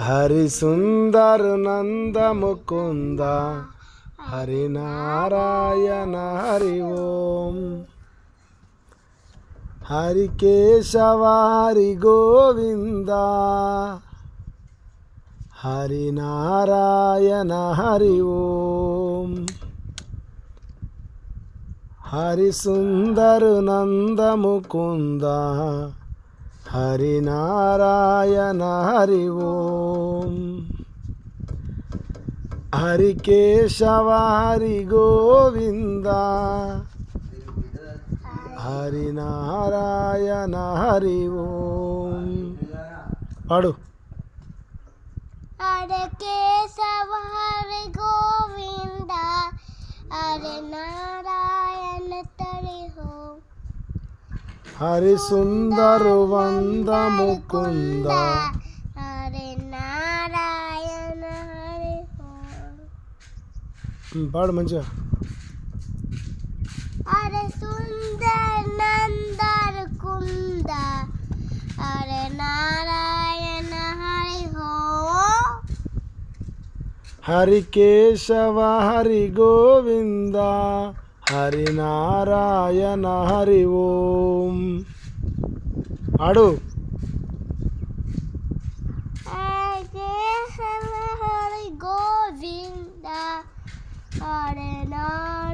హరి సుందర నంద ముకుంద హరి నారాయణ హరి ఓం. హరి కేశవ హరి గోవింద హరి నారాయణ హరి ఓం. హరి సుందర నంద ముకుంద హరి నారాయణ హరి ఓం. హరి కేశవ హరి గోవింద హరి నారాయణ హరి ఓం. పాడు. హరి కేశవ హరి గోవింద హరి నారాయణ హరి ఓం. హరి సుందర వంద ముకుంద హరి నారాయణ హరి ఓం. పాడు మంచిగా. హరి సుందర నందర కుంద హరి నారాయణ హరి ఓం. హరి కేశవ హరి గోవింద హరి నారాయణ హరి ఓం. ఆడు. హరి కేశవ హరి గోవింద హరి నారాయణ